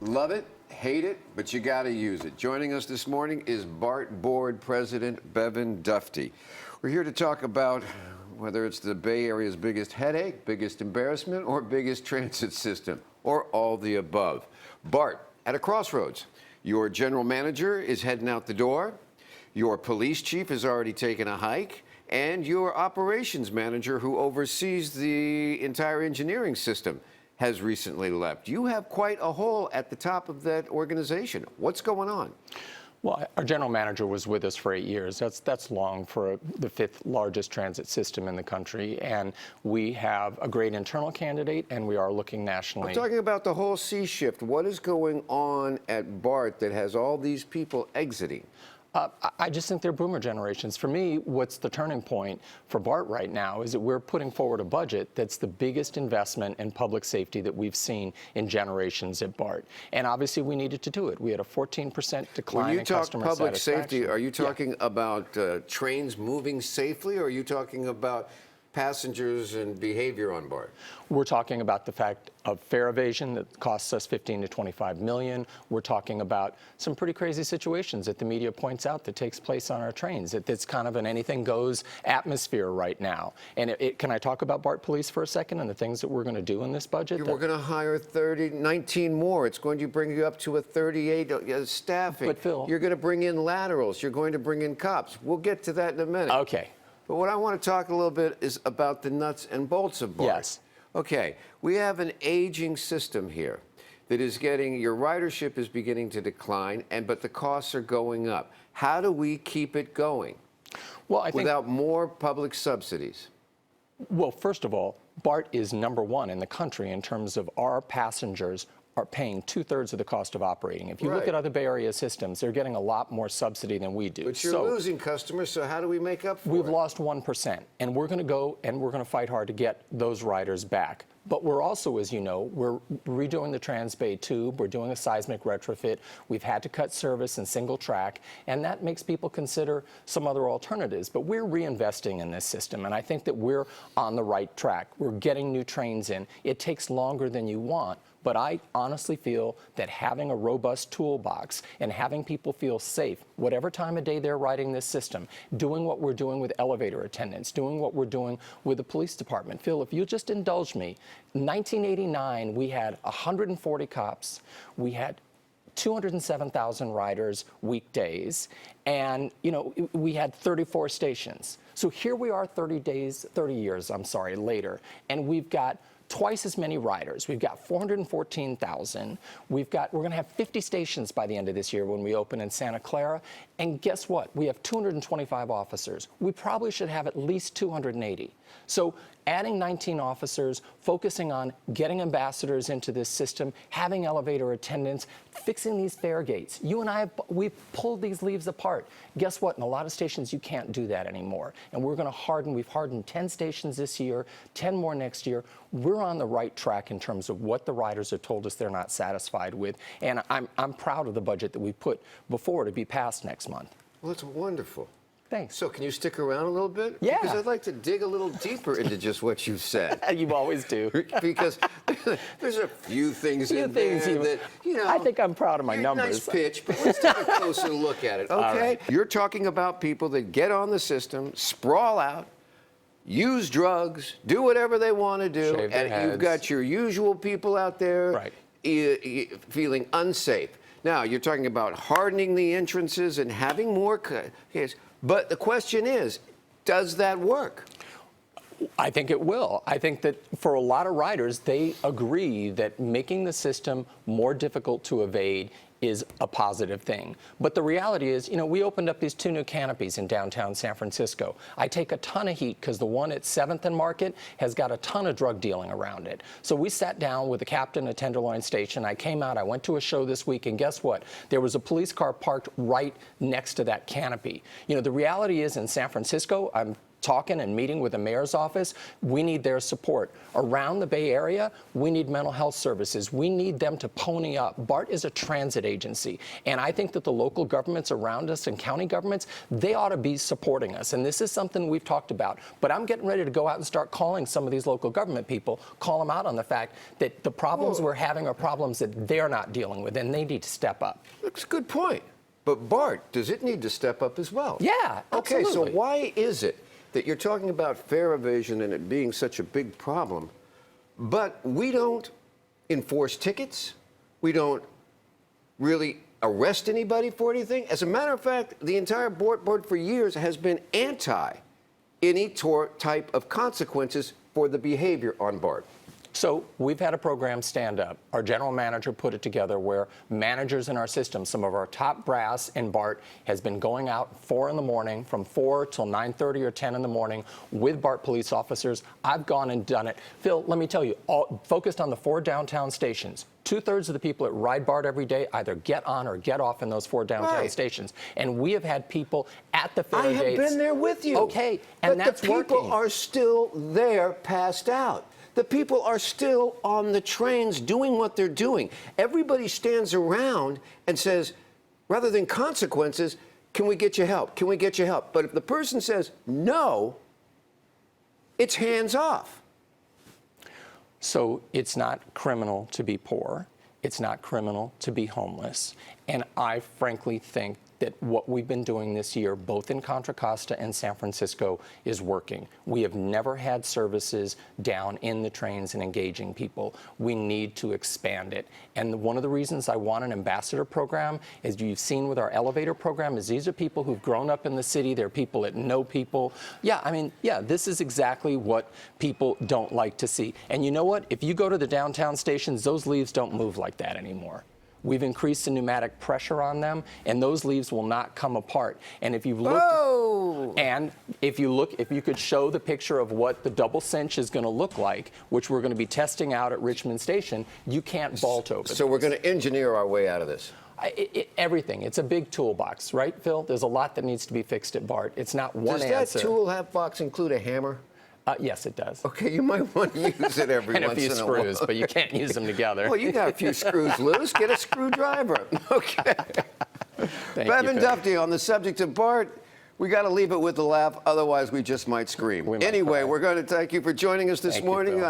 Love it, hate it, but you got to use it. Joining us this morning is BART Board President Bevan Dufty. We're here to talk about whether it's the Bay Area's biggest headache, biggest embarrassment, or biggest transit system, or all the above. BART, at a crossroads. Your general manager is heading out the door, your police chief has already taken a hike, and your operations manager, who oversees the entire engineering system, has recently left. You have quite a hole at the top of that organization. What's going on? Well, our general manager was with us for 8 years. That's long for the 5th largest transit system in the country. And we have a great internal candidate, and we are looking nationally. I'm talking about the whole sea shift. What is going on at BART that has all these people exiting? I just think they're boomer generations. For me, what's the turning point for BART right now is that we're putting forward a budget that's the biggest investment in public safety that we've seen in generations at BART. And obviously, we needed to do it. We had a 14% decline in customer satisfaction. When you talk public safety, are you talking about trains moving safely, or are you talking about passengers and behavior on BART? We're talking about the fact of fare evasion that costs us $15 to $25 million. We're talking about some pretty crazy situations that the media points out that takes place on our trains. It's kind of an anything-goes atmosphere right now. And can I talk about BART Police for a second and the things that we're going to do in this budget? We're going to hire 19 more. It's going to bring you up to a 38 staffing. But Phil, you're going to bring in laterals. You're going to bring in cops. We'll get to that in a minute. Okay. But what I want to talk a little bit is about the nuts and bolts of BART. Yes. Okay, we have an aging system here that is your ridership is beginning to decline, but the costs are going up. How do we keep it going without more public subsidies? Well, first of all, BART is #1 in the country in terms of our passengers are paying 2/3 of the cost of operating. If you look at other Bay Area systems, they're getting a lot more subsidy than we do. But you're losing customers, so how do we make up for it? We've lost 1%, and we're going to go and we're going to fight hard to get those riders back. But we're also, as you know, we're redoing the Transbay Tube. We're doing a seismic retrofit. We've had to cut service and single track, and that makes people consider some other alternatives. But we're reinvesting in this system, and I think that we're on the right track. We're getting new trains in. It takes longer than you want, but I honestly feel that having a robust toolbox and having people feel safe, whatever time of day they're riding this system, doing what we're doing with elevator attendants, doing what we're doing with the police department. Phil, if you'll just indulge me, in 1989, we had 140 cops. We had 207,000 riders weekdays, and we had 34 stations. So here we are 30 years later, and we've got twice as many riders. We've got 414,000. We're going to have 50 stations by the end of this year when we open in Santa Clara. And guess what? We have 225 officers. We probably should have at least 280. So adding 19 officers, focusing on getting ambassadors into this system, having elevator attendants, fixing these fare gates. You and I, we've pulled these leaves apart. Guess what? In a lot of stations, you can't do that anymore. And we're going to we've hardened 10 stations this year, 10 more next year. We're on the right track in terms of what the riders have told us they're not satisfied with. And I'm proud of the budget that we put before to be passed next month. Well, that's wonderful. Thanks. So can you stick around a little bit? Yeah. Because I'd like to dig a little deeper into just what you said. You always do. Because there's a few things in there that, I think I'm proud of my numbers. Nice pitch, but let's take a closer look at it, okay? Right. You're talking about people that get on the system, sprawl out, use drugs, do whatever they want to do, shave their heads. You've got your usual people out there feeling unsafe. Now, you're talking about hardening the entrances and having more cars. But the question is, does that work? I think it will. I think that for a lot of riders, they agree that making the system more difficult to evade is a positive thing. But the reality is, we opened up these 2 new canopies in downtown San Francisco. I take a ton of heat because the one at 7th and Market has got a ton of drug dealing around it. So we sat down with the captain at Tenderloin Station. I came out, I went to a show this week, and guess what? There was a police car parked right next to that canopy. The reality is in San Francisco, I'm talking and meeting with the mayor's office, we need their support. Around the Bay Area, we need mental health services. We need them to pony up. BART is a transit agency, and I think that the local governments around us and county governments, they ought to be supporting us. And this is something we've talked about. But I'm getting ready to go out and start calling some of these local government people, call them out on the fact that the problems we're having are problems that they're not dealing with, and they need to step up. That's a good point. But BART, does it need to step up as well? Yeah, okay, absolutely. so why is it that you're talking about fare evasion and it being such a big problem, but we don't enforce tickets? We don't really arrest anybody for anything? As a matter of fact, the entire board for years has been anti any type of consequences for the behavior on BART. So we've had a program stand up. Our general manager put it together where managers in our system, some of our top brass in BART, has been going out 4 in the morning, from 4 till 9:30 or 10 in the morning with BART police officers. I've gone and done it. Phil, let me tell you, focused on the 4 downtown stations. 2/3 of the people that ride BART every day either get on or get off in those 4 downtown stations. And we have had people at the fare gates. I have been there with you. Okay, and but that's the people working. are still there, passed out. The people are still on the trains doing what they're doing. Everybody stands around and says, rather than consequences, can we get you help? Can we get you help? But if the person says no, it's hands off. So it's not criminal to be poor. It's not criminal to be homeless. And I frankly think that what we've been doing this year, both in Contra Costa and San Francisco, is working. We have never had services down in the trains and engaging people. We need to expand it. And one of the reasons I want an ambassador program, as you've seen with our elevator program, is these are people who've grown up in the city. They're people that know people. Yeah, I mean, yeah, this is exactly what people don't like to see. And you know what? If you go to the downtown stations, those leaves don't move like that anymore. We've increased the pneumatic pressure on them, and those leaves will not come apart. And if you've looked, if you could show the picture of what the double cinch is going to look like, which we're going to be testing out at Richmond Station, you can't vault over. So we're going to engineer our way out of this. Everything. It's a big toolbox, right, Phil? There's a lot that needs to be fixed at BART. It's not one answer. Does that toolbox include a hammer? Yes, it does. Okay, you might want to use it every and once in a while. And a few screws, but you can't use them together. Well, you got a few screws loose. Get a screwdriver. Okay. Bevan Dufty on the subject of BART. We got to leave it with a laugh, otherwise we just might scream. Anyway, we're going to thank you for joining us this morning.